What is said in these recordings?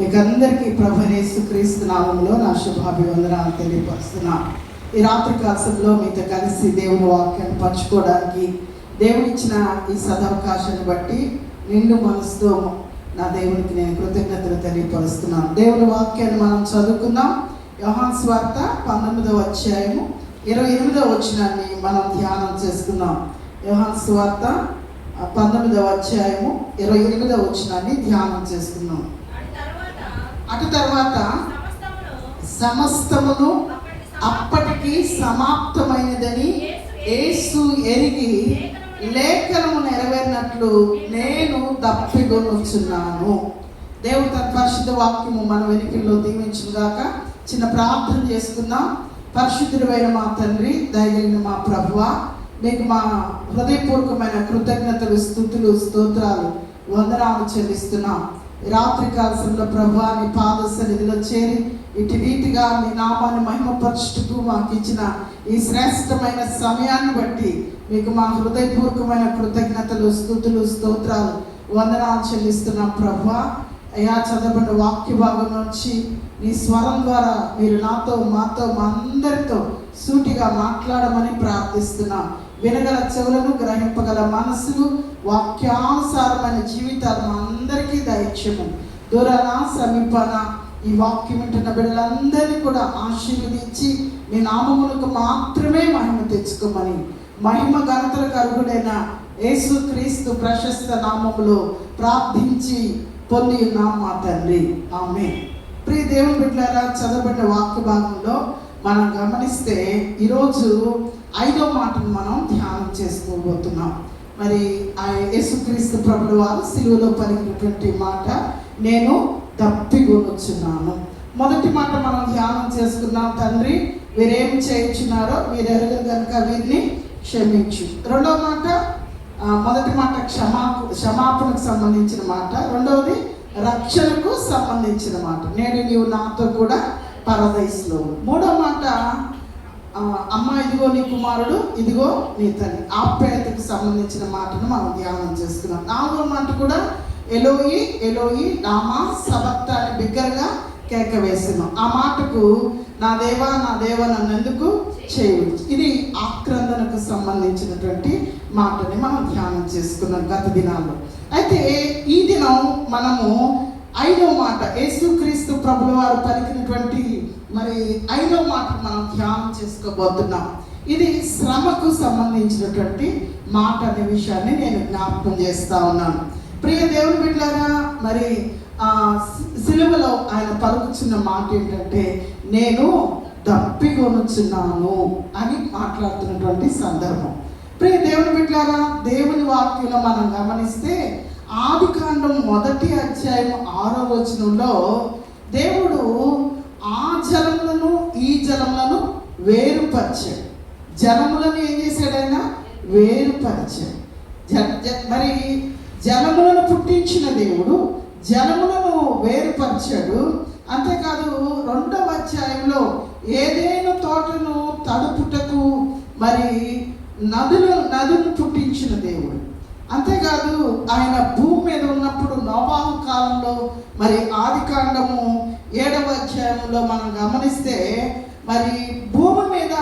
మీకు అందరికీ ప్రభు యేసుక్రీస్తు నామములో నా శుభాభివందనాలు తెలియపరుస్తున్నా. ఈ రాత్రి కాలంలో మీతో కలిసి దేవుని వాక్యాన్ని పంచుకోవడానికి దేవుడిచ్చిన ఈ సదవకాశాన్ని బట్టి నిండు మనసుతో నా దేవునికి నేను కృతజ్ఞతలు తెలియపరుస్తున్నాను. దేవుని వాక్యాన్ని మనం చదువుకుందాం. యోహాను సువార్త 19వ అధ్యాయము 28వ వచనాన్ని మనం ధ్యానం చేసుకుందాం. యోహాను సువార్త 19వ అధ్యాయము 28వ వచనాన్ని ధ్యానం చేసుకుందాం. అటు తర్వాత సమస్తమును అప్పటికి సమాప్తమైనదని యేసు ఎరిగి లేఖనము నెరవేరినట్లు నేను తప్పికొనుచున్నాను. దేవుడు తన పరిశుద్ధ వాక్యము మన వెనుకల్లో దీవించుగాక. చిన్న ప్రార్థన చేసుకుందాం. పరిశుద్ధుడైన మా తండ్రి, దయగలిగిన మా ప్రభువా, మీకు మా హృదయపూర్వకమైన కృతజ్ఞతలు, స్తుతులు, స్తోత్రాలు, వందనాలు చెల్లిస్తున్నాం. రాత్రి కాలంలో ప్రభువా నీ పాద సన్నిధిలో చేరి ఇటు రీతిగా మీ నామాన్ని మహిమపరచుటకు మాకు ఇచ్చిన ఈ శ్రేష్టమైన సమయాన్ని బట్టి మీకు మా హృదయపూర్వకమైన కృతజ్ఞతలు, స్తుతులు, స్తోత్రాలు, వందనాలు చెల్లిస్తున్నాం. ప్రభువా అయ్యా, చదవబడిన వాక్య భాగం నుంచి నీ స్వరం ద్వారా మీరు నాతో, మాతో, మా అందరితో సూటిగా మాట్లాడమని ప్రార్థిస్తున్నాం. వినగల చెవులను, గ్రహింపగల మనసులు, వాక్యానుసారమైన జీవితాలు మా అందరికీ దయచేయము. దూరాన సమీపాన ఈ వాక్యం వింటున్న బిడ్డలందరినీ కూడా ఆశీర్వదించి మీ నామములకు మాత్రమే మహిమ తెచ్చుకోమని మహిమ ఘనతలకు అర్హుడైన యేసుక్రీస్తు ప్రశస్త నామములో ప్రార్థించి పొంది ఉన్నాం మా తండ్రి, ఆమేన్. ప్రియ దేవుని బిడ్డలారా, చదవబడిన వాక్య భాగంలో మనం గమనిస్తే ఈరోజు 5వ మాటను మనం ధ్యానం చేసుకోబోతున్నాం. మరి ఆ యేసుక్రీస్తు ప్రభువు వారు సిలువలో పలికినటువంటి మాట, నేను తప్పికొనుచున్నాను. మొదటి మాట మనం ధ్యానం చేసుకున్నాం. తండ్రి వీరేమి చేయించున్నారో మీరు ఎరగరు కనుక వీరిని క్షమించు. రెండవ మాట, మొదటి మాట క్షమాపణకు సంబంధించిన మాట, రెండవది రక్షణకు సంబంధించిన మాట, నేను నీవు నాతో కూడా పరదైస్లో. మూడవ మాట, అమ్మ ఇదిగో నీ కుమారుడు, ఇదిగో నీ తల్లి, ఆప్యాయతకు సంబంధించిన మాటను మనం ధ్యానం చేసుకున్నాం. నాలుగవ మాట కూడా ఎలోయి ఎలోయి లామా సబక్తాని బిగ్గరగా కేక వేస్తున్నాం. ఆ మాటకు నా దేవా నన్ను ఎందుకు చేయవచ్చు. ఇది ఆక్రందనకు సంబంధించినటువంటి మాటని మనం ధ్యానం చేసుకున్నాం గత దినాల్లో. అయితే ఈ దినం మనము 5వ మాట, యేసుక్రీస్తు ప్రభువు వారు పలికినటువంటి మరి 5వ మాట మనం ధ్యానం చేసుకోబోతున్నాం. ఇది శ్రమకు సంబంధించినటువంటి మాట అనే విషయాన్ని నేను జ్ఞాపకం చేస్తా ఉన్నాను. ప్రియ దేవుని బిడ్డలారా, మరి సిలువలో ఆయన పలుకుచున్న మాట ఏంటంటే, నేను తప్పికొనుచున్నాను అని మాట్లాడుతున్నటువంటి సందర్భం. ప్రియ దేవుని బిడ్డలారా, దేవుని వాక్యంలో మనం గమనిస్తే ఆదికాండం 1వ అధ్యాయం 6వ వచనంలో దేవుడు ఆ జలములను ఈ జలములను వేరుపరిచాడు. జలములను ఏం చేశాడు ఆయన? వేరుపరిచాడు. మరి జలములను పుట్టించిన దేవుడు జలములను వేరుపరిచాడు. అంతేకాదు 2వ అధ్యాయంలో ఏదైనా తోటను తడుపుటకు మరి నదులను పుట్టించిన దేవుడు. అంతేకాదు ఆయన భూమి మీద ఉన్నప్పుడు నోవాహు కాలంలో మరి ఆదికాండము 7వ అధ్యాయంలో మనం గమనిస్తే మరి భూమి మీద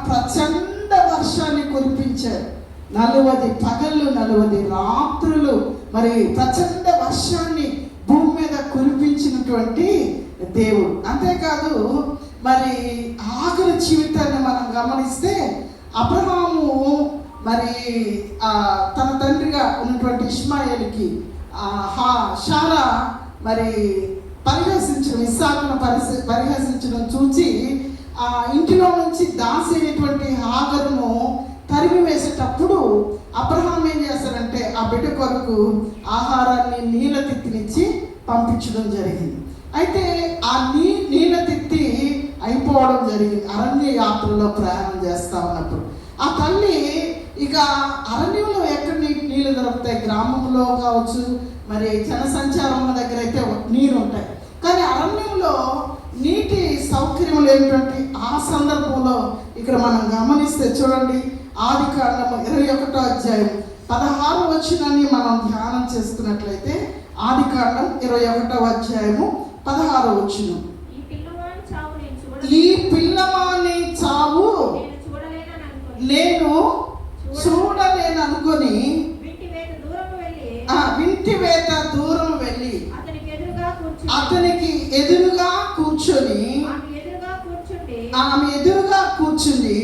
ప్రచండ వర్షాన్ని కురిపించారు. 40 పగళ్ళు 40 రాత్రులు మరి ప్రచండ వర్షాన్ని భూమి మీద కురిపించినటువంటి దేవుడు. అంతేకాదు మరి ఆఖరి జీవితాన్ని మనం గమనిస్తే అబ్రహాము మరి తన తండ్రిగా ఉన్నటువంటి ఇష్మాయేలుకి షారా మరి ఇస్సాకును పరిహసించడం చూసి ఇంటిలో నుంచి దాసి అయినటువంటి హాగరును తరిమి వేసేటప్పుడు అబ్రహాం ఏం చేస్తారంటే ఆ బిడ్డ కొరకు ఆహారాన్ని నీళ్ళ తిత్తినిచ్చి పంపించడం జరిగింది. అయితే ఆ నీళ్ళ తిత్తి అయిపోవడం జరిగింది. అరణ్య యాత్రలో ప్రయాణం చేస్తా ఉన్నప్పుడు ఆ తల్లి ఇక అరణ్యంలో ఎక్కడ నీళ్ళు దొరుకుతాయి, గ్రామంలో కావచ్చు, మరి జనసంచారం దగ్గర అయితే నీరు ఉంటాయి. కానీ అరణ్యంలో నీటి సౌకర్యం లేనటువంటి ఆ సందర్భంలో ఇక్కడ మనం గమనిస్తే చూడండి, ఆదికాండము 21వ అధ్యాయం 16వ వచనాన్ని మనం ధ్యానం చేసుకున్నట్లయితే ఆదికాండం 21వ అధ్యాయము 16వ వచనం. ఈ పిల్లవాని చావు నేను చూడలేననుకొని వింటి వేత దూరం వెళ్ళి అతనికి ఎదురుగా కూర్చొని ఆమె ఎదురుగా కూర్చుని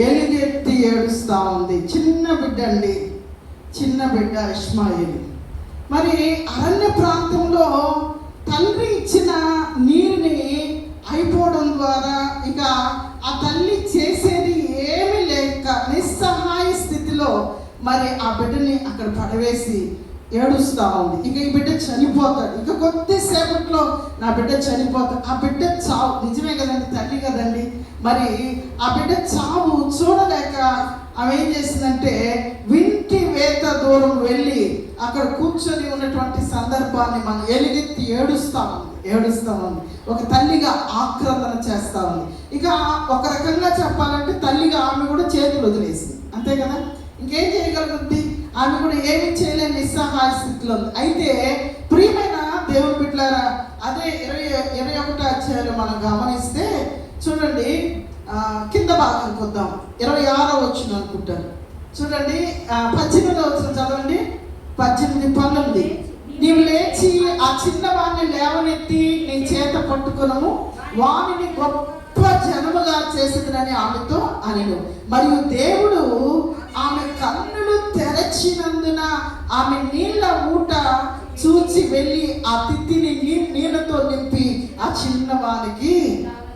ఎలుగెత్తి ఏడుస్తా ఉంది. చిన్న బిడ్డ అండి, చిన్న బిడ్డ ఇష్మాయేలు. మరి అరణ్య ప్రాంతంలో తండ్రి ఇచ్చిన నీరుని అయిపోవడం ద్వారా ఇక ఆ తల్లి చేసేది ఏమీ లేక నిస్సహాయ స్థితిలో మరి ఆ బిడ్డని అక్కడ పడవేసి ఏడుస్తా ఉంది. ఇక ఈ బిడ్డ చనిపోతాడు, ఇక కొద్దిసేపట్లో నా బిడ్డ చనిపోతాడు. ఆ బిడ్డ చావు నిజమే కదండి, తల్లి కదండి. మరి ఆ బిడ్డ చావు చూడలేక ఆమె ఏం చేసిందంటే వింటి వేత దూరం వెళ్ళి అక్కడ కూర్చొని ఉన్నటువంటి సందర్భాన్ని మనం ఎలుగెత్తి ఏడుస్తా ఉంది. ఒక తల్లిగా ఆక్రందన చేస్తా ఉంది. ఇక ఒక రకంగా చెప్పాలంటే తల్లిగా ఆమె కూడా చేతులు వదిలేసింది, అంతే కదా. ఇంకేం చేయగలుగుతుంది? ఆమె కూడా ఏమి చేయలేని నిస్సహాయ స్థితిలో ఉంది. అయితే ప్రియమైన దేవుని బిడ్డలారా, అదే 21వ అధ్యాయంలో మనం గమనిస్తే చూడండి, కింద భాగానికి వద్దాం. 26వ వచనం అనుకుంటారు. చూడండి, 18వ వచనం చదవండి. 18, 19. నీవు లేచి ఆ చిన్నవాడిని లేవనెత్తి నీ చేత పట్టుకునము, వానిని గొప్ప జనముగా చేసేదని ఆమెతో అనెను. మరియు దేవుడు ఆమె కన్నులు తెరచినందున ఆమె నీళ్ళ ఊట చూచి వెళ్ళి ఆ తిత్తిని నీళ్ళతో నింపి ఆ చిన్నవానికి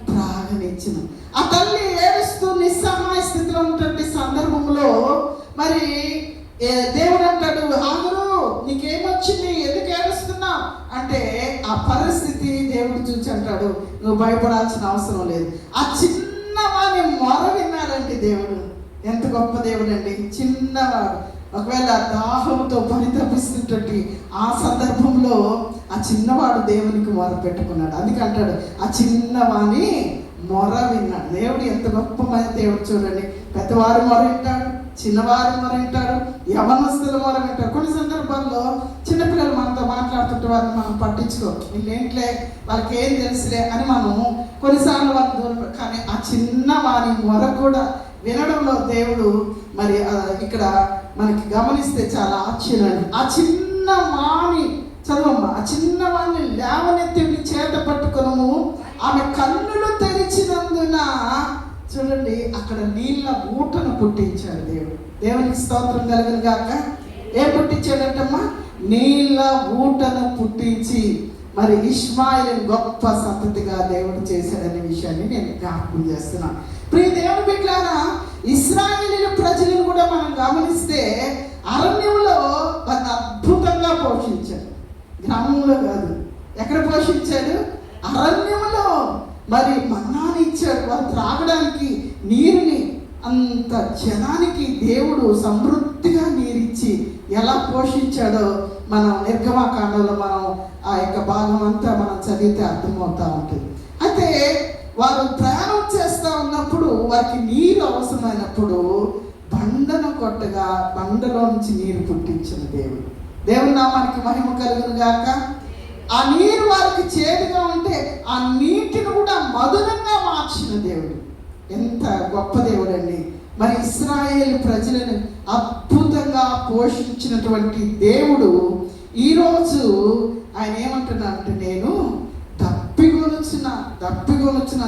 త్రాగనిచ్చును. ఆ తల్లి ఏడుస్తూ నిస్సహాయ స్థితిలో ఉన్నటువంటి సందర్భంలో మరి దేవుడు అంటాడు, ఆగురు, నీకేమొచ్చింది, ఎందుకు ఏడుస్తున్నావు అంటే ఆ పరిస్థితి దేవుడు చూసి అంటాడు, నువ్వు భయపడాల్సిన అవసరం లేదు. ఆ చిన్నవాని మొర విన్నాడండి దేవుడు. ఎంత గొప్ప దేవుడు అండి. చిన్నవాడు ఒకవేళ దాహంతో పరితపిస్తుంటే ఆ సందర్భంలో ఆ చిన్నవాడు దేవునికి మొర పెట్టుకున్నాడు. అందుకే అంటాడు, ఆ చిన్నవాని మొర విన్నాడు. దేవుడు ఎంత గొప్పమైన దేవుడు చూడండి. పెద్దవారు మొర వింటాడు, చిన్నవారు మొర వింటాడు, యవనస్తుల మొర వింటాడు. కొన్ని సందర్భాల్లో చిన్నపిల్లలు మనతో మాట్లాడుతుంటే వారిని మనం పట్టించుకో, వీళ్ళేంట్లే, వాళ్ళకి ఏం తెలుసులే అని మనం కొన్నిసార్లు వాళ్ళని దూరం. కానీ ఆ చిన్నవారి మొర కూడా వినడంలో దేవుడు మరి ఇక్కడ మనకి గమనిస్తే చాలా ఆశ్చర్యం. ఆ చిన్నవాణి చదవమ్మా, ఆ చిన్నవాణ్ణి లేవనెత్తి చేత పట్టుకునము, ఆమె కన్నులు తెరిచినందున చూడండి అక్కడ నీళ్ళ ఊటను పుట్టించాడు దేవుడు. దేవునికి స్తోత్రం కలుగును గాక. ఏం పుట్టించాడంటమ్మా? నీళ్ళ ఊటను పుట్టించి మరి ఇష్మాయిల్ గొప్ప సంతతిగా దేవుడు చేశాడనే విషయాన్ని నేను జ్ఞాపకం చేస్తున్నాను. ప్రియ దేవుని బిడ్డలారా, ఇశ్రాయేలీయుల ప్రజలను కూడా మనం గమనిస్తే అరణ్యంలో వారిని అద్భుతంగా పోషించాడు. గ్రామంలో కాదు, ఎక్కడ పోషించాడు? అరణ్యంలో. మరి మన్నాని ఇచ్చాడు, వారు త్రాగడానికి నీరుని. అంత జనానికి దేవుడు సమృద్ధిగా నీరిచ్చి ఎలా పోషించాడో మనం నిర్గమకాండంలో మనం ఆ యొక్క భాగం అంతా మనం చదివితే అర్థమవుతూ ఉంటుంది. అయితే వారు ప్రయాణం చేస్తూ ఉన్నప్పుడు వారికి నీరు అవసరమైనప్పుడు బండను కొట్టగా బండలో నుంచి నీరు పుట్టించిన దేవుడు. దేవుని నామానికి మహిమ కలుగును గాక. ఆ నీరు వారికి చేదుగా ఉంటే ఆ నీటిని కూడా మధురంగా మార్చిన దేవుడు. ఎంత గొప్ప దేవుడు అండి. మరి ఇశ్రాయేల్ ప్రజలను అద్భుతంగా పోషించినటువంటి దేవుడు ఈరోజు ఆయన ఏమంటున్నాడంటే, నేను దప్పిగొనుచున్నా.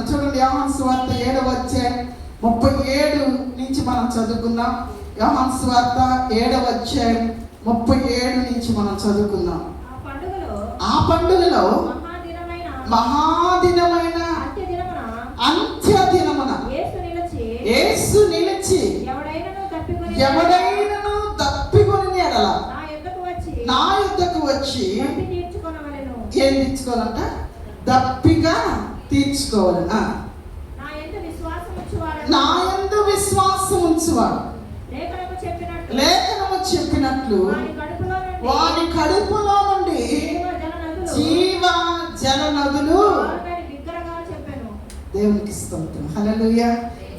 చూడండి, యోహాను సువార్త 7వ అధ్యాయం 37 నుంచి మనం చదువుకుందాం. యోహాను సువార్త 7వ అధ్యాయం 37 నుంచి మనం చదువుకుందాం. ఆ పండుగలో మహాదినమైన అంత్యదినమున యేసు నిలిచి ఎవడైనను దప్పికొని ఎడల నా యుద్ధకు వచ్చి ఏం తీర్చుకోవాలంట? దప్పిగా తీర్చుకోవాలి. నా యందు విశ్వాసం ఉంచువాడు లేఖనము చెప్పినట్లు వాని కడుపులో నుండి జీవ జల నదులు. దేవునికి స్తోత్రం, హల్లెలూయా.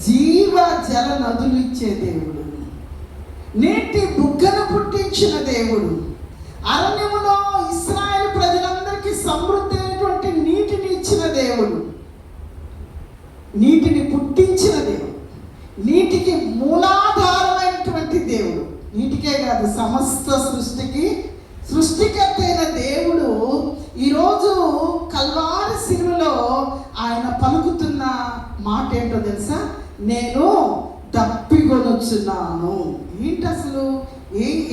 జీవ జల నదులు ఇచ్చే దేవుడు, నీటి బుగ్గను పుట్టించిన దేవుడు, అరణ్యములో ఇశ్రాయేలు ప్రజలందరికీ సమృద్ధి అయినటువంటి పుట్టించిన దేవుడు, నీటిని పుట్టించిన దేవుడు, నీటికి మూలాధారమైనటువంటి దేవుడు, నీటికే కాదు సమస్త సృష్టికి సృష్టికర్త అయిన దేవుడు ఈరోజు కల్వారి శిలువలో ఆయన పలుకుతున్న మాట ఏంటో తెలుసా? నేను దప్పికొనుచున్నాను. ఏంటి అసలు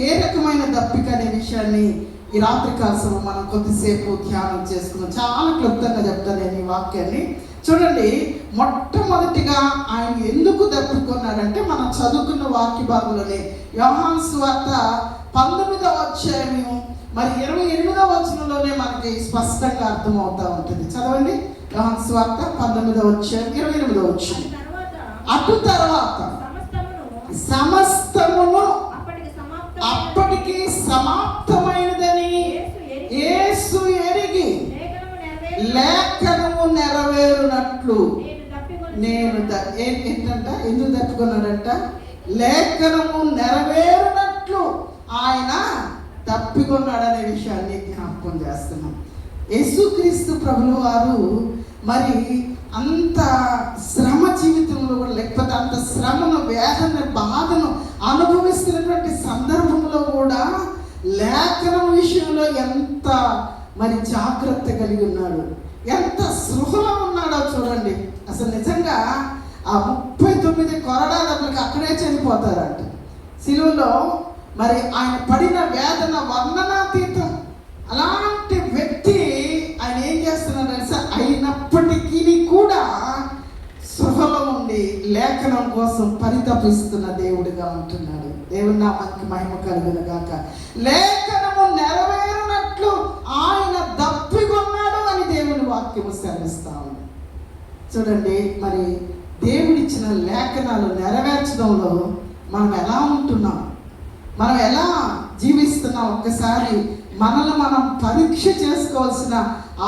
ఏ రకమైన దప్పిక అనే విషయాన్ని ఈ రాత్రి కాలం మనం కొద్దిసేపు ధ్యానం చేసుకున్నాం. చాలా క్లుప్తంగా చెప్తాను నేను ఈ వాక్యాన్ని. చూడండి, మొట్టమొదటిగా ఆయన ఎందుకు దప్పికొన్నారంటే మనం చదువుకున్న వాక్య భాగంలోనే యోహాను సువార్త 19వ అధ్యాయము మరి 28వ వచనంలోనే మనకి స్పష్టంగా అర్థమవుతా ఉంటుంది. చదవండి, యోహాను సువార్త 19వ అధ్యాయం 28వ వచనం. అటు తర్వాత సమస్తమును అప్పటికి సమాప్తమైనదని యేసు ఎరిగి లేఖనము నెరవేరునట్లు నేను ఏంటంట, ఎందుకు తప్పుకున్నాడంట? లేఖనము నెరవేరునట్లు ఆయన తప్పికొన్నాడనే విషయాన్ని జ్ఞాపకం చేస్తున్నాం. యేసుక్రీస్తు ప్రభువు వారు మరి అంత శ్రమ జీవితంలో కూడా, లేకపోతే అంత శ్రమను, వేదన, బాధను అనుభవిస్తున్నటువంటి సందర్భంలో కూడా లేఖనం విషయంలో ఎంత మరి జాగ్రత్త కలిగి ఉన్నాడు, ఎంత సృహలో ఉన్నాడో చూడండి. అసలు నిజంగా ఆ 39 కొరడా దెబ్బలకి అక్కడే చనిపోతారంట శిలువలో. మరి ఆయన పడిన వేదన వర్ణనాతీతం. అలాంటి వ్యక్తి ఆయన ఏం చేస్తున్నాడు తెలుసా? అయినప్పటికీ కూడా సృహలో ఉండి లేఖనం కోసం పరితపిస్తున్న దేవుడిగా ఉంటున్నాడు. దేవుని నామానికి మహిమ కలుగును గాక. లేఖనము నెరవేరునట్లు ఆయన దప్పికొన్నాడు అని దేవుని వాక్యము సెలవిస్తా ఉంది. చూడండి, మరి దేవుడిచ్చిన లేఖనాలు నెరవేర్చడంలో మనం ఎలా ఉంటున్నాం, మనం ఎలా జీవిస్తున్నాం, ఒక్కసారి మనల్ని మనం పరీక్ష చేసుకోవాల్సిన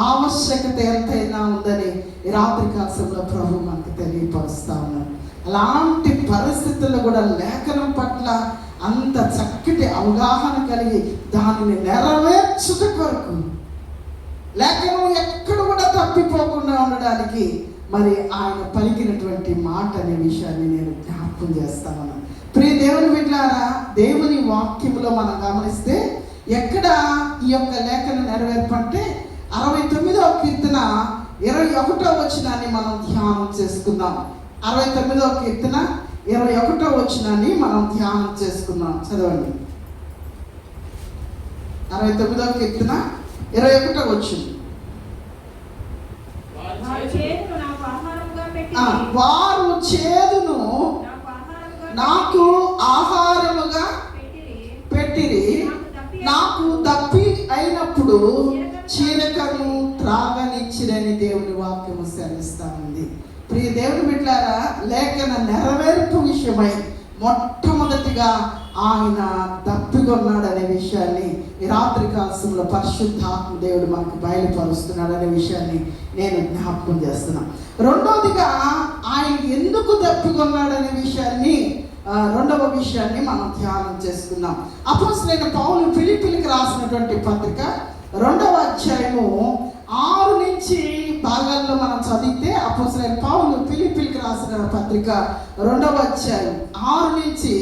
ఆవశ్యకత ఎంతైనా ఉందని ఈ రాత్రి కాలంలో ప్రభు మనకు తెలియపరుస్తా ఉన్నాడు. అలాంటి పరిస్థితుల్లో కూడా లేఖనం పట్ల అంత చక్కటి అవగాహన కలిగి దానిని నెరవేర్చుట కొరకు, లేఖనం ఎక్కడ కూడా తప్పిపోకుండా ఉండడానికి మరి ఆయన పలికినటువంటి మాట అనే విషయాన్ని నేను జ్ఞాపకం చేస్తాను. ప్రియ దేవుని బిడ్డలారా, దేవుని వాక్యములో మనం గమనిస్తే ఎక్కడ ఈ యొక్క లేఖను నెరవేర్పంటే 69వ కీర్తన 21వ వచనాన్ని మనం ధ్యానం చేసుకుందాం. 69వ కీర్తన 21వ వచనాన్ని మనం ధ్యానం చేసుకుందాం. చదవండి, 69వ కీర్తన 21వ వచనం. వారు చేదును నాకు ఆహారముగా పెట్టిరి, నాకు దప్పి అయినప్పుడు చీరకను త్రాగనిచ్చిరని దేవుని వాక్యము సెలవిస్తా ఉంది. ప్రియ దేవుని బిడ్డలారా, లేఖన నెరవేర్పు విషయమై మొట్టమొదటిగా ఆయన దప్పికొన్నాడు అనే విషయాన్ని ఈ రాత్రి కాలంలో పరిశుద్ధాత్మ దేవుడు మనకు బయలుపరుస్తున్నాడు అనే విషయాన్ని నేను జ్ఞాపకం చేస్తున్నాను. రెండవదిగా ఆయన ఎందుకు దప్పికొన్నాడు అనే విషయాన్ని, రెండవ విషయాన్ని మనం ధ్యానం చేసుకుందాం. అపోస్తలుడైన పౌలు ఫిలిప్పీలకు రాసినటువంటి పత్రిక 2వ అధ్యాయము 6 నుంచి భాగాల్లో మనం చదివితే, అపోస్తలుడైన పౌలు ఫిలిప్పీలకు రాసిన పత్రిక 2వ అధ్యాయం 6 నుంచి,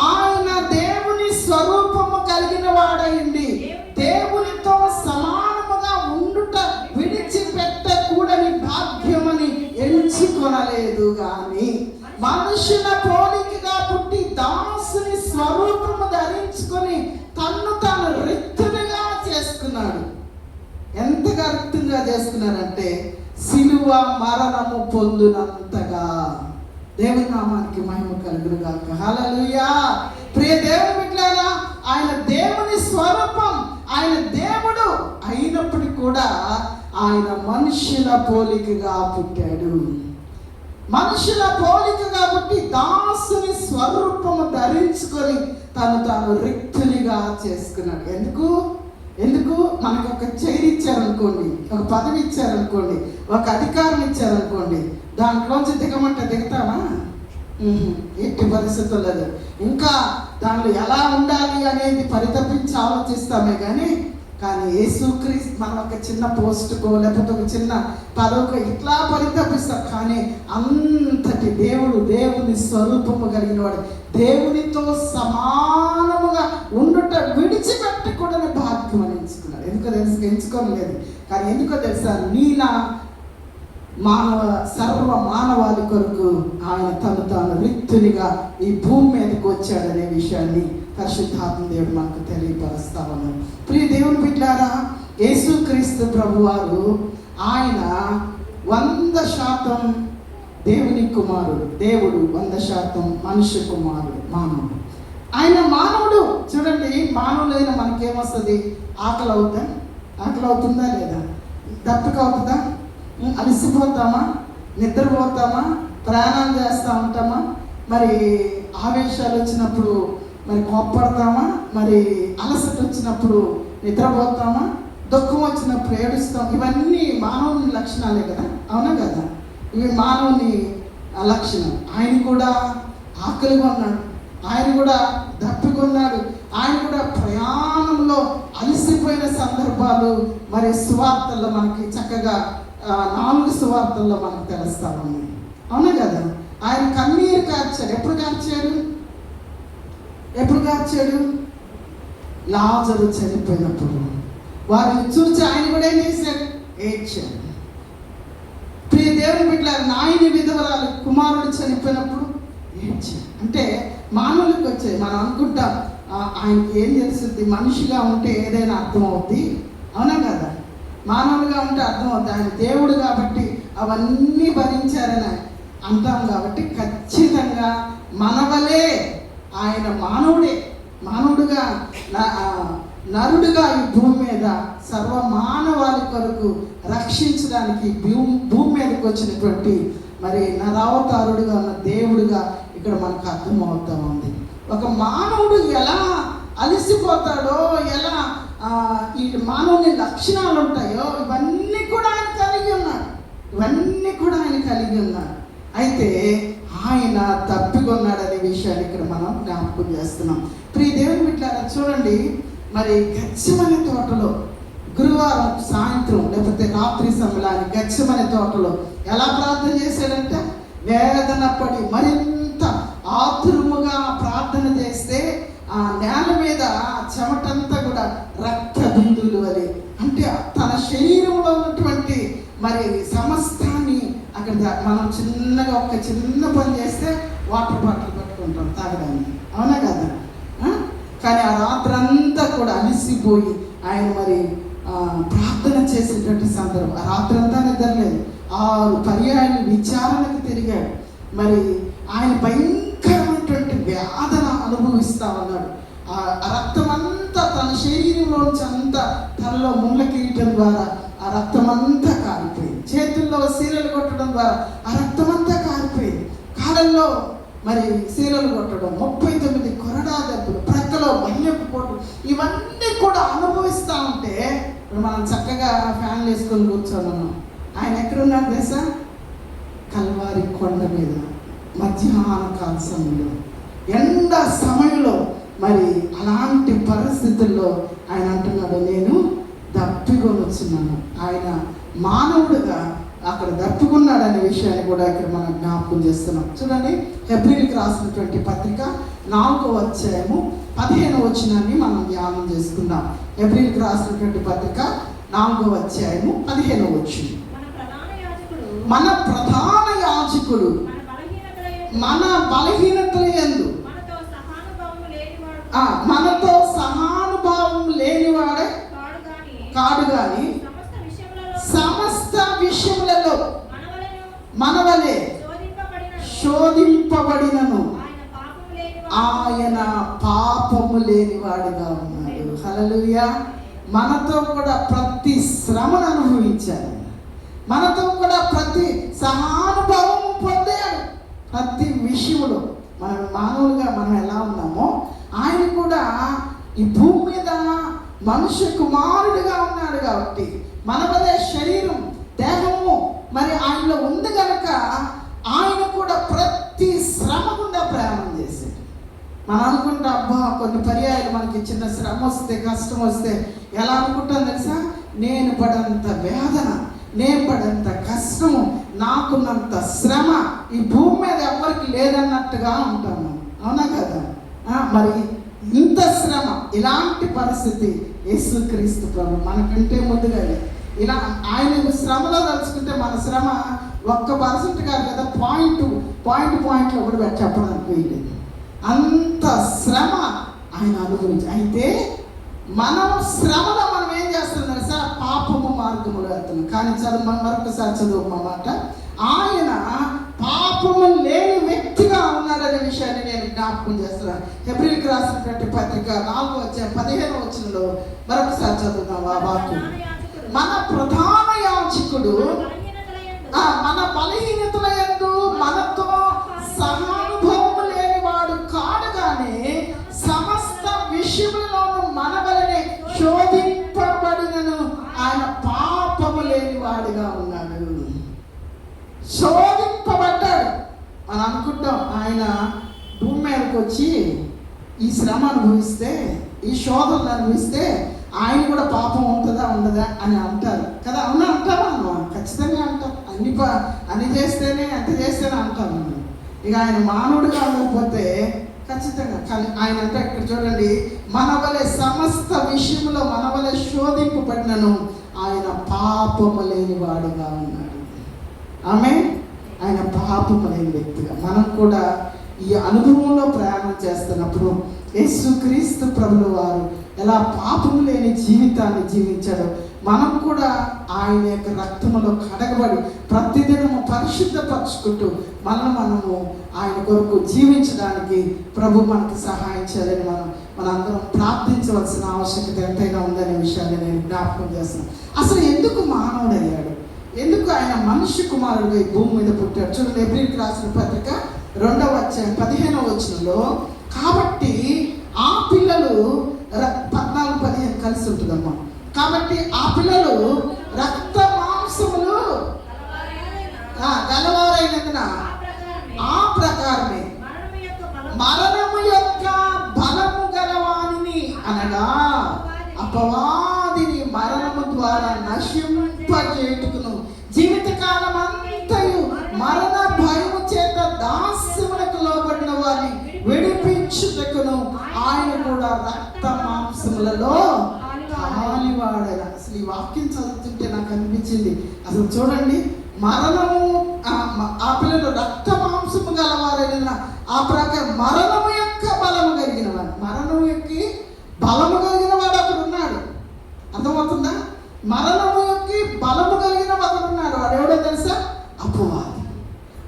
ఆయన దేవుని స్వరూపము కలిగిన వాడైంది దేవునితో సమానముగా ఉండుట విడిచిపెట్టకూడని భాగ్యమని ఎంచుకొనలేదు గాని మనుషుల పోలికగా పుట్టి దాసుని స్వరూపము ధరించుకొని తన్ను తాను రిక్తునిగా చేసుకున్నాడు. ఎంతగా రిక్తునిగా చేసుకున్నాడంటే సిలువ మరణము పొందునంతగా. దేవుని నామానికి మహిమ కలుగును గాక. హల్లెలూయా. ప్రియ దేవుని బిడ్డలారా, ఆయన దేవుని స్వరూపం, ఆయన దేవుడు అయినప్పటికీ కూడా ఆయన మనుషుల పోలికగా పుట్టాడు. మనుషుల పోలికగా పుట్టి దాసుని స్వరూపము ధరించుకొని తను తాను రిక్తునిగా చేసుకున్నాడు. ఎందుకు మనకు ఒక చైర్ ఇచ్చారనుకోండి, ఒక పదవి ఇచ్చారనుకోండి, ఒక అధికారం ఇచ్చారనుకోండి, దాంట్లోంచి దిగమంటే దిగుతామా? ఎట్టి పరిస్థితులు లేదు. ఇంకా దానిలో ఎలా ఉండాలి అనేది పరితపించి ఆలోచిస్తామే కానీ కానీ యేసుక్రీస్తు మనం ఒక చిన్న పోస్టుకో లేకపోతే ఒక చిన్న పదవికో ఇట్లా పరితపిస్తాం. కానీ అంతటి దేవుని స్వరూపము కలిగిన వాడు, దేవునితో సమానముగా ఉండుట విడిచిపెట్టకూడని భాగ్యం అని ఎంచుకున్నాడు. ఎందుకో తెలుసు, ఎంచుకోలేదు కానీ ఎందుకో తెలుసా, నీలా సర్వ మానవాళి కొరకు ఆయన తాను రిక్తునిగా ఈ భూమి మీదకి వచ్చాడనే విషయాన్ని పరిశుద్ధాత్మ దేవుడు మనకు తెలియపరుస్తా ఉన్నాడు. ప్రియ దేవుని బిడ్డలారా, యేసుక్రీస్తు ప్రభువారు ఆయన 100% దేవుని కుమారుడు, దేవుడు 100% మనుష్య కుమారుడు, మానవుడు. ఆయన మానవుడు. చూడండి, మానవులైన మనకేమొస్తుంది? ఆకలి అవుతుందా లేదా? దప్పిక అవుతుందా? అలసిపోతామా? నిద్రపోతామా? ప్రయాణం చేస్తూ ఉంటామా? మరి ఆవేశాలు వచ్చినప్పుడు మరి కోప్పడతామా? మరి అలసట వచ్చినప్పుడు నిద్రపోతామా? దుఃఖం వచ్చినప్పుడు ఏడుస్తాం. ఇవన్నీ మానవుని లక్షణాలే కదా, అవునా కదా? ఇవి మానవుని లక్షణం. ఆయన కూడా ఆకలిగా ఉన్నాడు, ఆయన కూడా దప్పికొన్నాడు, ఆయన కూడా ప్రయాణంలో అలసిపోయిన సందర్భాలు మరి సువార్తల్లో మనకి చక్కగా 4 సువార్తల్లో మనకు తెలుస్తా ఉన్నాయి, అవునా కదా? ఆయన కన్నీరు కార్చాడు. ఎప్పుడు కార్చాడు? లాజరు చనిపోయినప్పుడు వారిని చూసి ఆయన కూడా ఏం చేశాడు? ఏడ్చాడు. ప్రియ దేవుని బిడ్డలారా, నాయని విధవరాలు కుమారుడు చనిపోయినప్పుడు ఏడ్చాడు. అంటే మానవులకు వచ్చాయి. మనం అనుకుంటాం ఆయనకి ఏం తెలుస్తుంది, మనిషిగా ఉంటే ఏదైనా అర్థమవుద్ది, అవునా కదా? మానవుడిగా ఉంటే అర్థమవుతుంది. ఆయన దేవుడు కాబట్టి అవన్నీ భరించారని అంటాం. కాబట్టి ఖచ్చితంగా మనవలే ఆయన మానవుడుగా నరుడుగా ఈ భూమి మీద సర్వ మానవాళి కొరకు రక్షించడానికి భూమి మీదకి వచ్చినటువంటి మరి నరావతారుడుగా ఉన్న దేవుడుగా ఇక్కడ మనకు అర్థమవుతా ఉంది. ఒక మానవుడు ఎలా అలసిపోతాడో, ఎలా ఈ మానవుని లక్షణాలు ఉంటాయో ఇవన్నీ కూడా ఆయన కలిగి ఉన్నాడు. అయితే ఆయన తప్పికొన్నాడనే విషయాన్ని ఇక్కడ మనం జ్ఞాపకం చేస్తున్నాం. ప్రియ దేవుని బిడ్డలారా, చూడండి, మరి గెత్సెమనే తోటలో గురువారం సాయంత్రం లేకపోతే రాత్రి సమయాన్ని గెత్సెమనే తోటలో ఎలా ప్రార్థన చేశాడంటే, వేదన పడి మరింత ఆతురముగా ప్రార్థన చేస్తే ఆ నేల మీద చెమటంతా కూడా రక్త బిందువులు వలె, అంటే తన శరీరంలో ఉన్నటువంటి మరి సమస్తాన్ని అక్కడ మనం చిన్నగా ఒక చిన్న పని చేస్తే వాటర్ బాటిల్ పెట్టుకుంటాం తాగడానికి, అవునా కదా? కానీ ఆ రాత్రంతా కూడా అలసిపోయి ఆయన మరి ప్రార్థన చేసేటువంటి సందర్భం. ఆ రాత్రంతా నిద్రలేదు, 6 పర్యాయాలు విచారణకు తిరిగాడు. మరి ఆయన భయంకరమైనటువంటి వేదన అనుభవిస్తా ఉన్నాడు. ఆ రక్తం అంతా తన శరీరంలోంచి అంతా తనలో ముళ్ళ కిరీటం ద్వారా ఆ రక్తం అంతా కారిపోయింది. చేతుల్లో శీలలు కొట్టడం ద్వారా ఆ రక్తం అంతా కారిపోయింది. కాలంలో మరి శీలలు కొట్టడం, 39 కొరడా దెబ్బలు, ప్రక్కలో బల్యపు పోటు, ఇవన్నీ కూడా అనుభవిస్తూ ఉంటే మనం చక్కగా ఫ్యాన్లు వేసుకొని కూర్చోనున్నాం. ఆయన ఎక్కడున్నాడు తెలుసా? కల్వారి కొండ మీద మధ్యాహ్న కాల సమయంలో, ఎండ సమయంలో, మరి అలాంటి పరిస్థితుల్లో ఆయన అంటున్నాడు, నేను దప్పికొని వచ్చున్నాను. ఆయన మానవుడుగా అక్కడ దప్పుకున్నాడనే విషయాన్ని కూడా ఇక్కడ మనం జ్ఞాపకం చేస్తున్నాం. చూడండి, హెబ్రీయులకు రాసినటువంటి పత్రిక 4వ అధ్యాయము 15వ వచనాన్ని మనం ధ్యానం చేసుకుందాం. హెబ్రీయులకు రాసినటువంటి పత్రిక 4వ అధ్యాయము 15వ వచనం. మన ప్రధాన యాజకుడు మన బలహీనతల యందు మనతో సహానుభావం లేనివాడే కాడు గాని సమస్త విషయములలో మనవలే శోధింపబడినను ఆయన పాపము లేనివాడుగా ఉన్నాడు. హల్లెలూయా. మనతో కూడా ప్రతి శ్రమను అనుభవించాడు, మనతో కూడా ప్రతి సహానుభావం పొందాడు. ప్రతి విషయంలో మనం మానవులుగా మనం ఎలా ఉన్నామో ఆయన కూడా ఈ భూమి మీద మనుష్య కుమారుడిగా ఉన్నాడు. కాబట్టి మన వలె శరీరం, దేహము మరి ఆయనలో ఉంది కనుక ఆయన కూడా ప్రతి శ్రమ గుండా ప్రయాణం చేశాడు. మనం అనుకుంటా, అబ్బా కొన్ని పర్యాయాలు మనకి చిన్న శ్రమ వస్తే, కష్టం వస్తే ఎలా అనుకుంటాను తెలుసా? నేను పడంత వేదన, నేను పడంత కష్టము, నాకున్నంత శ్రమ ఈ భూమి మీద ఎవరికి లేదన్నట్టుగా ఉంటాను. అవునా కదా? మరి ఇంత శ్రమ, ఇలాంటి పరిస్థితి యేసుక్రీస్తు ప్రభు మనకంటే ముందుగానే ఇలా ఆయన శ్రమలో తలుచుకుంటే మన శ్రమ 1% కాదు కదా, పాయింట్లో కూడా చెప్పడానికి వీలేదు. అంత శ్రమ ఆయన అనుభవించి, అయితే మనం శ్రమలో మనం ఏం చేస్తున్నాం సార్? పాపము మార్గములో వెళ్తున్నాం. కానీ మరొకసారి చదువుకోమాట, ఆయన పాపము లేని వ్యక్తిగా ఉన్నాడనే విషయాన్ని నేను జ్ఞాపకం చేస్తున్నాను. హెబ్రీయులకు రాసినటువంటి పత్రిక 4:15 మరొకసారి చదువుతాం ఆ వాక్యం. మన ప్రధాన యాజకుడు మన బలహీనతల యందు మనతో సహానుభవము లేనివాడు కాడు గాని సమస్త విషయములలోనూ మన వలనే శోధింపబడినను ఆయన పాపము లేనివాడిగా ఉన్నాడు. శోధింపబడ్డాడు. మనం అనుకుంటాం ఆయన భూమి మీదకి వచ్చి ఈ శ్రమ అనుభవిస్తే, ఈ శోధనలు అనుభవిస్తే ఆయన కూడా పాపం ఉంటుందా ఉండదా అని అంటారు కదా. అవునా? అంటావా? ఖచ్చితంగా అంటాం. అన్ని చేస్తేనే అంత చేస్తేనే అంటాం మనం. ఇక ఆయన మానవుడిగా ఉండకపోతే ఖచ్చితంగా. కానీ ఆయన అంటే ఇక్కడ చూడండి, మన వలె సమస్త విషయంలో మన వలె శోధింపబడినను ఆయన పాపము లేని వాడుగా ఉన్నాడు. ఆయన పాపము లేని వ్యక్తిగా. మనం కూడా ఈ అనుభవంలో ప్రయాణం చేస్తున్నప్పుడు యేసుక్రీస్తు ప్రభుల వారు ఎలా పాపము లేని జీవితాన్ని జీవించాడో మనం కూడా ఆయన యొక్క రక్తములో కడగబడి ప్రతిదినము పరిశుద్ధపరచుకుంటూ మనము ఆయన కొరకు జీవించడానికి ప్రభు మనకు సహాయం చేయాలని మనందరం ప్రార్థించవలసిన ఆవశ్యకత ఎంతైనా ఉందనే విషయాన్ని నేను జ్ఞాపకం చేస్తున్నాను. అసలు ఎందుకు మానవుడు అయ్యాడు? ఎందుకు ఆయన మనుష్య కుమారుడుగా ఈ భూమి మీద పుట్టాడు? చూడండి, హెబ్రీయులకు రాసిన పత్రిక 2:15 కాబట్టి ఆ పిల్లలు 14-15 కలిసి ఉంటుందమ్మా. కాబట్టి ఆ పిల్లలు రక్త మాంసములు గలవారైనందున ఆ ప్రకారమే మరణము యొక్క బలము గలవానిని అనగా అపవాదిని మరణము ద్వారా నశింపజేయుటకును జీవితకాలం అంతయు మరణ భయము చేత దాస్యమునకు లోబడిన వారిని విడిపించుటకును ఆయన కూడా రక్త మాంసములలో పాలివాడైన. అసలు ఈ వాక్యం చదువుతుంటే నాకు అనిపించింది, అసలు చూడండి, మరణము ఆ పిల్లలు రక్త మాంసము గలవారైన ఆ ప్రకారం మరణము యొక్క బలము కలిగిన వాడు, మరణము యొక్క బలము కలిగిన వాడు అక్కడ ఉన్నాడు. అర్థమవుతుందా? మరణము యొక్క బలము కలిగిన వాడు ఉన్నాడు. వాడు ఎవడో తెలుసా? అపవాది.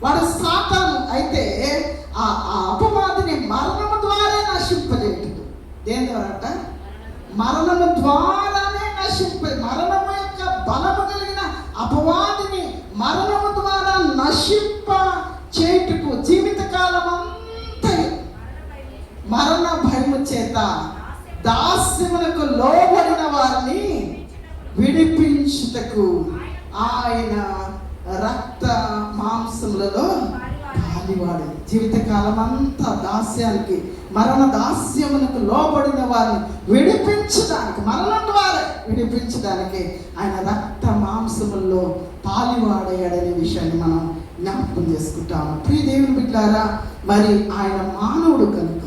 వాడు సాతాను. అయితే ఆ అపవాదిని మరణము ద్వారా నశింపజేయటం. దేని ద్వారా అంట? మరణము ద్వారానే మరణము యొక్క బలము కలిగిన అపవాదిని మరణము ద్వారా నశింప చేయుటకు జీవితకాలం అంతా మరణ భయము చేత దాస్యమునకు లోబడిన వారిని విడిపించుటకు ఆయన రక్త మాంసములలో పాలివాడు. జీవితకాలం అంతా దాస్యానికి, మరణ దాస్యమునకు లోబడిన వారిని విడిపించడానికి, మరణం ద్వారా విడిపించడానికి ఆయన రక్త మాంసముల్లో పాలివాడయ్యాడనే విషయాన్ని మనం జ్ఞాపకం చేసుకుంటాము. ప్రియ దేవుని బిడ్డలారా, మరి ఆయన మానవుడు కనుక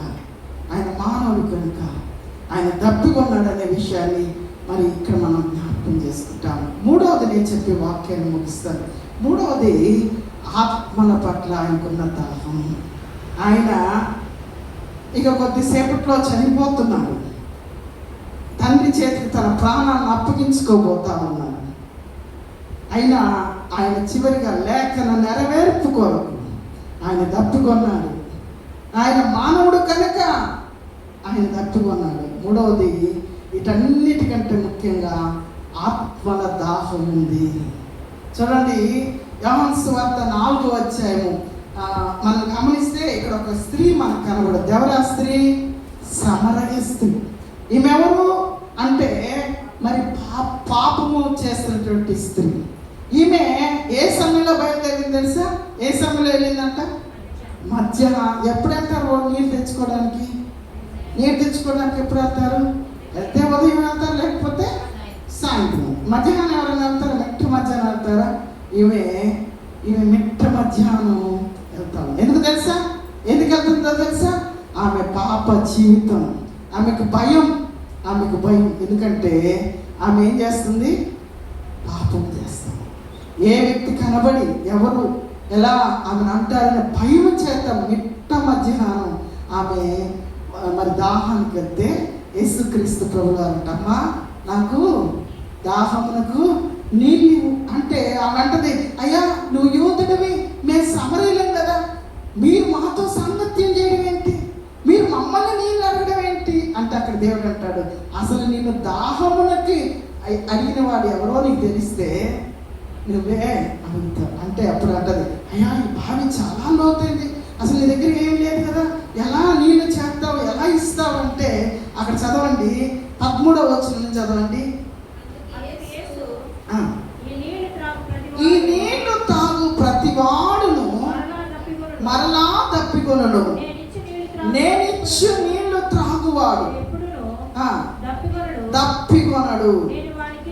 ఆయన తప్పికొన్నాడనే విషయాన్ని మరి ఇక్కడ మనం జ్ఞాపకం చేసుకుంటాము. మూడవది నేను చెప్పే వాక్యాన్ని ముగిస్తాను. మూడవది ఆత్మల పట్ల ఆయనకున్న దాహం. ఆయన ఇక కొద్దిసేపట్లో చనిపోతున్నాడు. తండ్రి చేతికి తన ప్రాణాలను అప్పగించుకోబోతా ఉన్నాడు. అయినా ఆయన చివరిగా లేఖన నెరవేర్పు కొరకు ఆయన తప్పుకొన్నాడు. ఆయన మానవుడు కనుక ఆయన తప్పుకొన్నాడు. మూడవది, వీటన్నిటికంటే ముఖ్యంగా ఆత్మల దాహం ఉంది. చూడండి, యోహాను సువార్త 4వ అధ్యాయము మనం గమనిస్తే ఇక్కడ ఒక స్త్రీ మనకు కనబడదు. ఎవరా స్త్రీ? సమరయ స్త్రీ. ఈమెవరు అంటే మరి పాపము చేస్తున్నటువంటి స్త్రీ. ఈమె ఏ సమయంలో బయలుదేరింది తెలుసా? ఏ సమయంలో వెళ్ళిందంట? మధ్యాహ్నం. ఎప్పుడు వెళ్తారు నీళ్ళు తెచ్చుకోవడానికి? ఎప్పుడు వెళ్తారు? వెళ్తే ఉదయం వెళ్తారు, లేకపోతే సాయంత్రం. మధ్యాహ్నం ఎవరైనా వెళ్తారా? మిట్ట మధ్యాహ్నం వెళ్తారా? ఈమె మిట్ట మధ్యాహ్నం వెళ్తాం. ఎందుకు తెలుసా? ఎందుకు వెళ్తుందో తెలుసా? ఆమె పాప జీవితం, ఆమెకు భయం. ఎందుకంటే ఆమె ఏం చేస్తుంది? పాపం చేస్తుంది. ఏ వ్యక్తి కనబడి ఎవరు ఎలా ఆమెను అంటారనే భయం చేత మిట్ట మధ్యాహ్నం ఆమె మరి దాహానికి వెళ్తే యేసుక్రీస్తు ప్రభువు అంటమ్మా, నాకు దాహమునకు నీళ్ళు అంటే ఆమె అంటది, అయ్యా నువ్వు యూదుడివి, మేము సమరయులం కదా, మీరు మాతో సాంగత్యం చేయడం ఏంటి, మీరు మమ్మల్ని నీళ్ళు అడగడం ఏంటి అంటే అక్కడ దేవుడు అంటాడు, అసలు నేను దాహమునకి అడిగిన వాడు ఎవరో నీకు తెలిస్తే నువ్వే అడుగుతావు అంటే అప్పుడు అంటది, అయ్యా ఈ బావి చాలా లోతైంది, అసలు నీ దగ్గర ఏం లేదు కదా, ఎలా నీళ్ళు చేస్తావు, ఎలా ఇస్తావు అంటే అక్కడ చదవండి 13వ వచనం చదవండి. ఈ నీళ్లు తాగు ప్రతి వాడును మరలా తప్పికొనడు, నేనిచ్చు నీళ్లు త్రాగువాడు తప్పికొనడు, నేను వానికి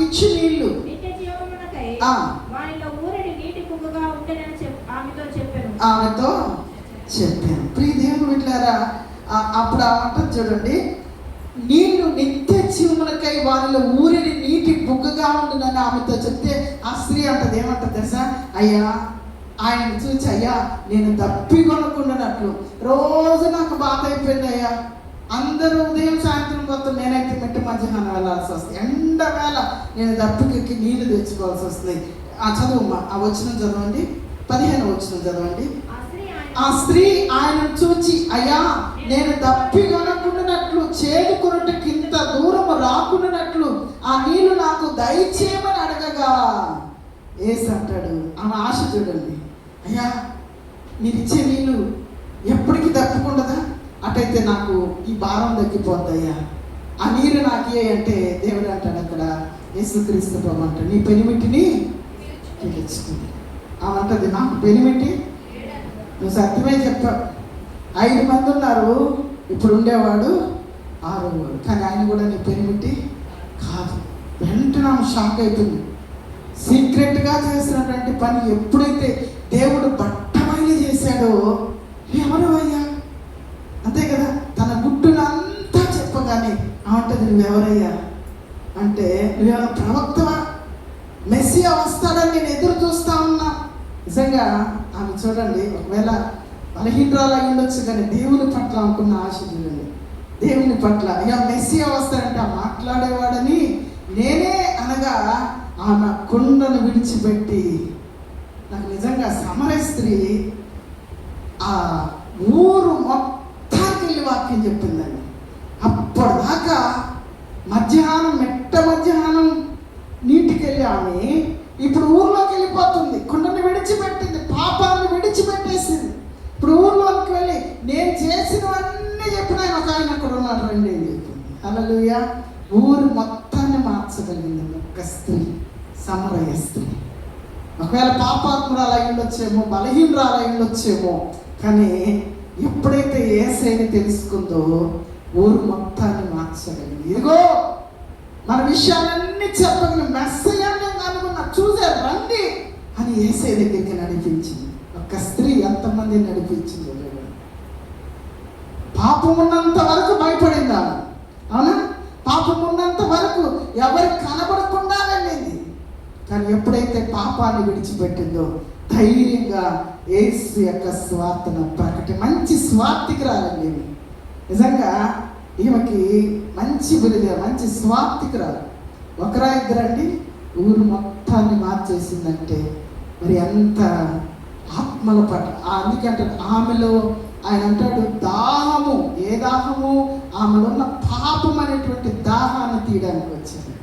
ఇచ్చి నీళ్లు ఆమెతో చెప్పాను. ప్రియ దేవుని బిడ్డలారా, అప్పుడు ఆమె చూడండి, నీళ్లు నిత్య జీవములకై వారిలో ఊరిని నీటి బుగ్గగా ఉండునని ఆమెతో చెప్తే ఆ స్త్రీ అంటది, ఏమంటది తెలుసా? అయ్యా ఆయన చూసి, అయ్యా నేను తప్పికొనకుండానట్లు రోజు నాకు బాధ అయిపోయింది అయ్యా, అందరూ ఉదయం సాయంత్రం మొత్తం, నేనైతే మిట్ట మధ్యాహ్నం వెళ్ళాల్సి వస్తుంది, ఎండవేళ నేను దప్పికెక్కి నీళ్లు తెచ్చుకోవాల్సి వస్తుంది. ఆ చదువు ఆ వచనం చదవండి, 15వ వచనం చదవండి. ఆ స్త్రీ ఆయనను చూచి, అయ్యా నేను దప్పికొనకుండానట్లు చేదుకొనుటకి ఇంత దూరము రాకుండానట్లు ఆ నీళ్లు నాకు దయచేయమని అడగగా యేసు అంటాడు, ఆమె ఆశ చూడండి, అయ్యా మీరు ఇచ్చే నీళ్ళు ఎప్పటికీ దప్పుకుండదా, అటైతే నాకు ఈ భారం తగ్గిపోద్దయ్యా, ఆ నీరు నాకే అంటే దేవుడు అంటాడు అక్కడ, యేసుక్రీస్తు ప్రభు అంటాడు, నీ పెనిమిటిని పిలుచుకుంది. ఆమె అంటది, నాకు పెనిమిటి నువ్వు సత్యమే చెప్పావు, 5 మంది ఉన్నారు, ఇప్పుడు ఉండేవాడు 6వాడు, కానీ ఆయన కూడా నీ పెనిమిటి కాదు. వెంటనే షాక్ అవుతుంది. సీక్రెట్గా చేసినటువంటి పని ఎప్పుడైతే దేవుడు బట్టబయలు చేశాడో, ఎవరు అయ్యా అంతే కదా, తన గుట్టునంతా చెప్పగానే అంటది, నువ్వెవరయ్యా అంటే, నువ్వేమైనా ప్రవక్తవా, మెస్సియా వస్తాడని నేను ఎదురు చూస్తా ఉన్నా. నిజంగా ఆమె చూడండి, ఒకవేళ బలహీనరాలు అయి ఉండొచ్చు, కానీ దేవుని పట్ల అనుకున్న ఆశ చూడండి, దేవుని పట్ల, అయ్యా మెస్సియా వస్తాడంటే ఆ మాట్లాడేవాడని నేనే అనగా ఆమె కుండను విడిచిపెట్టి, నాకు నిజంగా సమరయ స్త్రీ ఆ ఊరు మొత్తానికి వెళ్ళి వాక్యం చెప్పిందండి. అప్పటిదాకా మధ్యాహ్నం మిట్ట మధ్యాహ్నం నీటికి వెళ్ళి ఆమె ఇప్పుడు ఊర్లోకి వెళ్ళిపోతుంది, కుండను విడిచిపెట్టింది, పాపాన్ని విడిచిపెట్టేసింది. ఇప్పుడు ఊర్లోకి వెళ్ళి నేను చేసినవన్నీ చెప్పిన ఆయన అక్కడ ఉన్నాడు రండి అని చెప్పింది. హల్లెలూయా. ఊరు మొత్తాన్ని మార్చగలిగింది ఒక స్త్రీ, సమరయ స్త్రీ. ఒకవేళ పాపాత్మురాలు అయి ఉండొచ్చేమో, బలహీనరాలు అయి ఉండొచ్చేమో, కానీ ఎప్పుడైతే యేసయ్యని తెలుసుకుందో ఊరు మొత్తాన్ని మార్చగలిగింది. ఇదిగో మన విషయాలన్నీ చెప్పగలిగిన మెస్సయ్యని అనుకున్నా, చూసారు రండి అని యేసయ్య దగ్గరికి నడిపించింది. ఒక స్త్రీ ఎంతమందిని నడిపించింది. పాపం ఉన్నంత వరకు భయపడింది ఆమె, అవునా? పాపం ఉన్నంత వరకు ఎవరికి కనబడకుండా వెళ్ళింది. కానీ ఎప్పుడైతే పాపాన్ని విడిచిపెట్టిందో ధైర్యంగా యేసు యొక్క స్వార్థను మంచి స్వార్థికురాలండి. నిజంగా ఈమెకి మంచి బిరుదు, మంచి స్వార్థికురాలు. ఒకరా ఇద్దరండి ఊరు మొత్తాన్ని మార్చేసిందంటే మరి ఎంత ఆత్మల పట్ల. అందుకంటే ఆమెలో ఆయన అంటాడు, దాహము, ఏ దాహము, ఆమెలో ఉన్న పాపం అనేటువంటి దాహాన్ని తీయడానికి వచ్చాడు,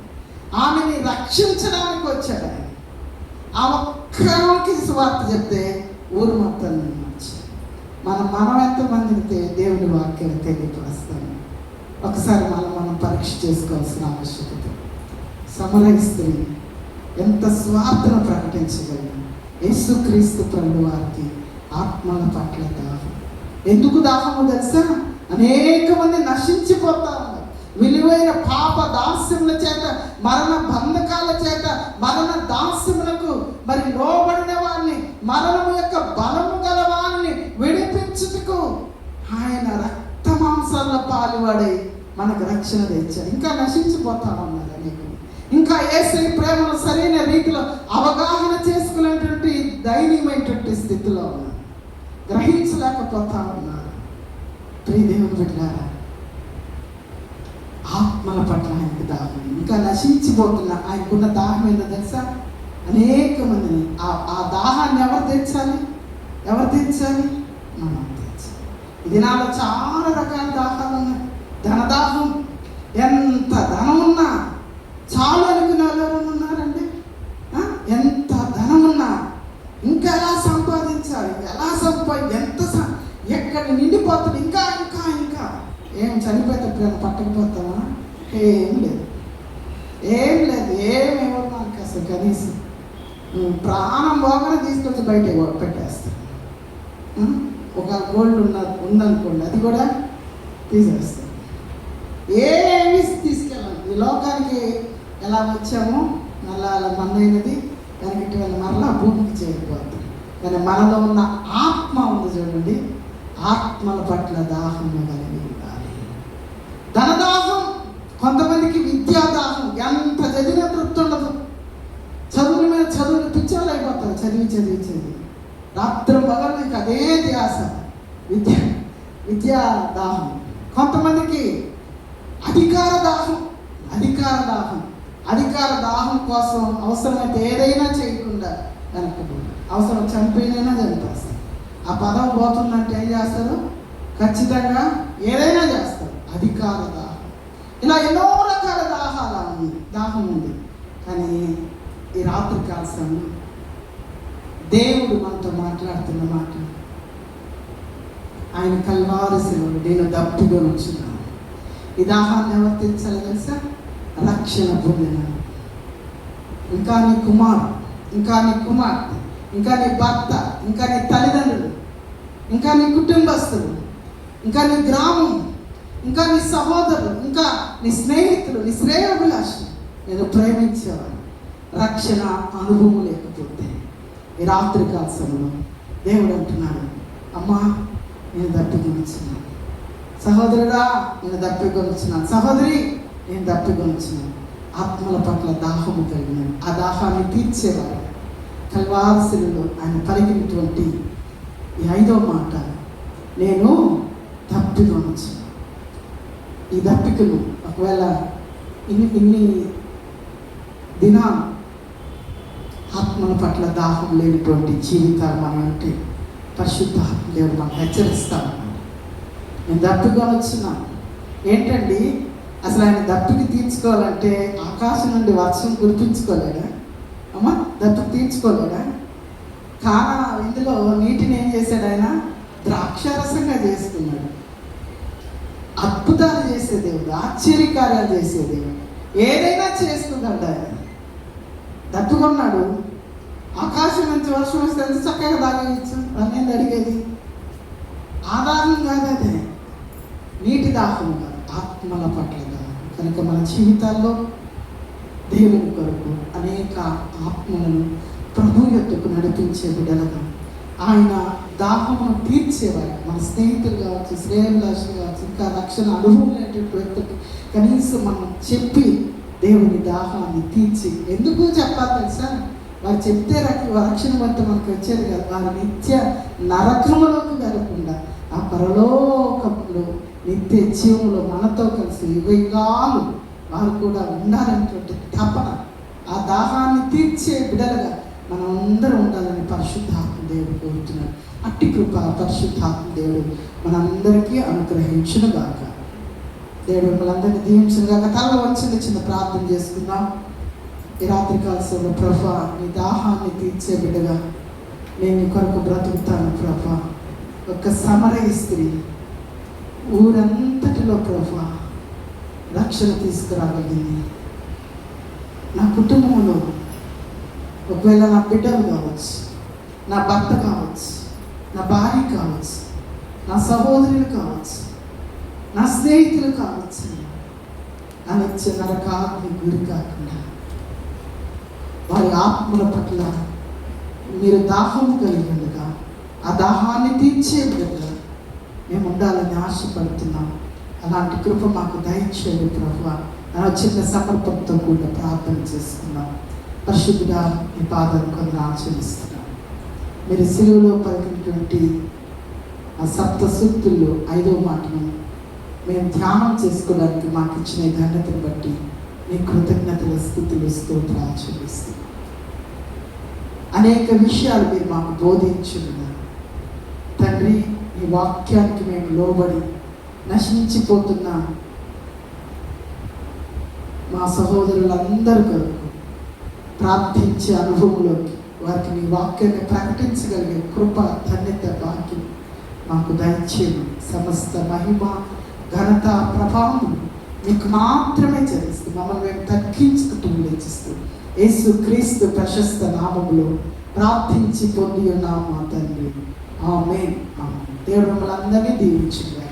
ఆమెని రక్షించడానికి వచ్చాడు ఆయన. ఆ ఒక్కరికి స్వార్థ చెప్తే ఊరు మొత్తాన్ని మార్చాడు. మనం ఎంతమందికి దేవుని వాక్యాన్ని తెలియపరుస్తాము. ఒకసారి మనం పరీక్ష చేసుకోవాల్సిన ఆవశ్యకత. సమరయ స్త్రీ ఎంత స్వార్థను ప్రకటించగలిగింది. యేసుక్రీస్తు ప్రభువు వారికి ఆత్మల పట్ల దాహం. ఎందుకు దాహము తెలుసా? అనేక మంది నశించిపోతా ఉన్నారు. విలువైన పాప దాస్యముల చేత, మరణ బంధకాల చేత, మరణ దాస్యములకు మరి లోబడిన వారిని, మరణము యొక్క బలము గల వారిని విడిపించుటకు ఆయన రక్త మాంసాల పాలువాడై మనకు రక్షణ తెచ్చాడు. ఇంకా నశించిపోతా ఉన్నారు అనేక. ఇంకా యేసయ్య ప్రేమను సరైన రీతిలో అవగాహన చేసుకునేటువంటి దైన్యమైనటువంటి స్థితిలో ఉన్నారు, గ్రహించలేకపోతా ఉన్నారు. ప్రియ దేవుని బిడ్డలారా, ఆత్మల పట్ల ఆయనకు దాహం. ఇంకా నశించిపోతున్న ఆయనకున్న దాహం ఏంటో తెలుసా? అనేక మందిని ఆ దాహాన్ని ఎవరు తెచ్చాలి? మనం తెచ్చాలి. ఈ దినాల్లో చాలా రకాల దాహాలు ఉన్నాయి. ధనదాహం. ఎంత ధనం ఉన్నా చాలు అనుకునే వాళ్ళు ఉన్నారండి. ఎంత ధనం ఉన్నా ఇంకా ఎలా సంపాదించాలి, ఎక్కడ నిండిపోతుంది, ఇంకా ఇంకా ఇంకా. ఏం చనిపోతే ప్రేమ పట్టకపోతామా? ఏం లేదు. ఏమేమో మనకి అసలు కనీసం ప్రాణం పోగానే తీసుకొచ్చి బయట పెట్టేస్తాం. ఒక గోల్డ్ ఉందనుకోండి, అది కూడా తీసేస్తాం. ఏమి తీసుకెళ్ళాలి. ఈ లోకానికి ఎలా వచ్చామో మళ్ళా అలా మనైనది దానికి మరలా భూమికి చేరిపోతాం. కానీ మనలో ఉన్న ఆత్మ ఉంది చూడండి, ఆత్మల పట్ల దాహం కలిగి ఉండాలి. ధనదాహం. కొంతమందికి విద్యాదాహం. ఎంత చదివిన తృప్తి ఉండదు. చదువుల మీద చదువులు పిచ్చోళ్ళు అయిపోతారు. చదివి రాత్రి పగలు ఇంకా అదే ధ్యాస. విద్యాదాహం. కొంతమందికి అధికార దాహం కోసం అవసరమైతే ఏదైనా చేయకుండా వెనక్కిపోతారు. అవసరం చనిపోయినైనా చనిపోతారు. ఆ పదవి పోతుందంటే ఏం చేస్తారు? ఖచ్చితంగా ఏదైనా చేస్తారు. అధికార దాహం. ఇలా ఎన్నో రకాల దాహం ఉంది. కానీ ఈ రాత్రి కాల సమయం దేవుడు మనతో మాట్లాడుతున్న మాట, ఆయన కల్వారి శిలువలో నేను దప్పిగా ఉంచున్నాను. ఈ దాహాన్ని ఎవరు తెచ్చాలి తెలుసా? రక్షణ పొందిన, ఇంకా నీ కుమారుడు, ఇంకా నీ కుమార్తె, ఇంకా నీ భర్త, ఇంకా నీ తల్లిదండ్రులు, ఇంకా నీ కుటుంబస్తులు, ఇంకా నీ గ్రామం, ఇంకా నీ సహోదరులు, ఇంకా నీ స్నేహితులు, నీ శ్రేయోభిలాషులు నేను ప్రేమించేవాడు. రక్షణ అనుభవం లేకపోతే ఈ రాత్రి కాల సమయంలో దేవుడు అంటున్నాడు, అమ్మా నేను దప్పికొనిచ్చున్నాను, సహోదరుడా నేను దప్పికొనిచ్చున్నాను, సహోదరి నేను దప్పికొనిచ్చున్నాను. ఆత్మల పట్ల దాహము కలిగినాను. ఆ దాహాన్ని తీర్చేవాడు. కల్వారి శిలువలో ఆయన పలికినటువంటి ఈ 5వ మాట, నేను దప్పికొనొచ్చు. ఈ దప్పికను ఒకవేళ ఇన్ని దినాలు ఆత్మల పట్ల దాహం లేనటువంటి జీవితాలు మనం అంటే పరిశుద్ధ దేవుడు మనం హెచ్చరిస్తాను. నేను దప్పికొనొచ్చున్నాను. ఏంటండి అసలు ఆయన దప్పికి తీర్చుకోవాలంటే ఆకాశం నుండి వర్షం కురిపించుకోలేడా? అమ్మా, దప్పికి తీర్చుకోలేడా? కానా ఇందులో నీటిని ఏం చేశాడు? ఆయన ద్రాక్షారసంగా చేసుకున్నాడు. అద్భుతాలు చేసే దేవుడు, ఆశ్చర్యకార్యాలు చేసే దేవుడు, ఏదైనా చేసుకున్నాడు. ఆయన దప్పుకున్నాడు. ఆకాశం నుంచి వర్షం వస్తే ఎంత చక్కగా తాగవచ్చు. అన్నీ అడిగేది ఆదాహం కాదు, అదే నీటి దాహం కాదు, ఆత్మల పట్ల దాహం. కనుక మన జీవితాల్లో దేవుని కొరకు అనేక ఆత్మలను ప్రభు యొద్దకు నడిపించే బిడ్డలుగా ఆయన దాహమును తీర్చేవారు. మన స్నేహితులు కావచ్చు, శ్రేయోభిలాషులు కావచ్చు, ఇంకా రక్షణ అనుభవం లేనటువంటి వ్యక్తులకి కనీసం మనం చెప్పి దేవుని దాహాన్ని తీర్చి, ఎందుకు చెప్పాలి తెలుసా? వారు చెప్తే రక్షణ వంటి మనకు వచ్చేది కదా. వారు నిత్య నరకములోకి వెళ్లకుండా ఆ పరలోకంలో నిత్య జీవంలో మనతో కలిసి యుగాలు వారు కూడా ఉండాలనేటువంటి తపన, ఆ దాహాన్ని తీర్చే బిడ్డలుగా మనం అందరం ఉండాలని పరిశుద్ధాత్మ దేవుడు కోరుతున్నాడు. అట్టి కృప పరిశుద్ధాత్మ దేవుడు మనందరికీ అనుగ్రహించునుగాక. దేవుడు మనందరినీ దీవించునుగాక. తల వంచండి, చిన్న ప్రార్థన చేసుకుందాం. ఈ రాత్రికాల సమయంలో ప్రభా, నీ దాహాన్ని తీర్చే బిడ్డగా నేను నీ కొరకు బ్రతుకుతాను ప్రభా. ఒక సమరయ స్త్రీ ఊరంతటిలో ప్రభా రక్షణ తీసుకురాగలిగింది. నా కుటుంబంలో ఒకవేళ నా బిడ్డలు కావచ్చు, నా భర్త కావచ్చు, నా భార్య కావచ్చు, నా సహోదరులు కావచ్చు, నా స్నేహితులు కావచ్చు, అనొచ్చు నరకాగ్ని గురి కాకుండా వారి ఆత్మల పట్ల మీరు దాహం కలిగి ఉండగా ఆ దాహాన్ని తీర్చే విధంగా మేము ఉండాలని ఆశపడుతున్నాం. అలాంటి కృప మాకు దయచేయండి ప్రభువా. అలా చిన్న సమర్పణతో కూడా ప్రార్థన చేసుకున్నాం. పరిశుద్ధుడా, మీ పాదాలను కొందరు ఆచరిస్తున్నాం. మీరు సిలువలో పలికినటువంటి ఆ సప్త సూక్తుల్లో 5వ మాటను మేము ధ్యానం చేసుకోవడానికి మాకు ఇచ్చిన ఈ ధన్యతను బట్టి మీ కృతజ్ఞతల స్థుతులు స్తోత్రాలు చెల్లిస్తున్నాం. అనేక విషయాలు మీరు మాకు బోధించున్నారు తండ్రి. ఈ వాక్యానికి మేము లోబడి నశించిపోతున్న మా సహోదరులందరి కొరకు ప్రార్థించే అనుభవంలోకి వారికి మీ వాక్యాన్ని ప్రకటించగలిగే కృప, ధన్యత, భాగ్యం మాకు దయచేయండి. సమస్త మహిమ, ఘనత, ప్రభావం మీకు మాత్రమే చెల్లిస్తూ మమ్మల్ని మేము తగ్గించుకుంటూ లేచిస్తూ యేసు క్రీస్తు ప్రశస్త నామములో ప్రార్థించి పొంది ఉన్నాము మా తండ్రి. ఆమేన్. దేవుడు మమ్మల్ని అందరినీ దీవించుగాక.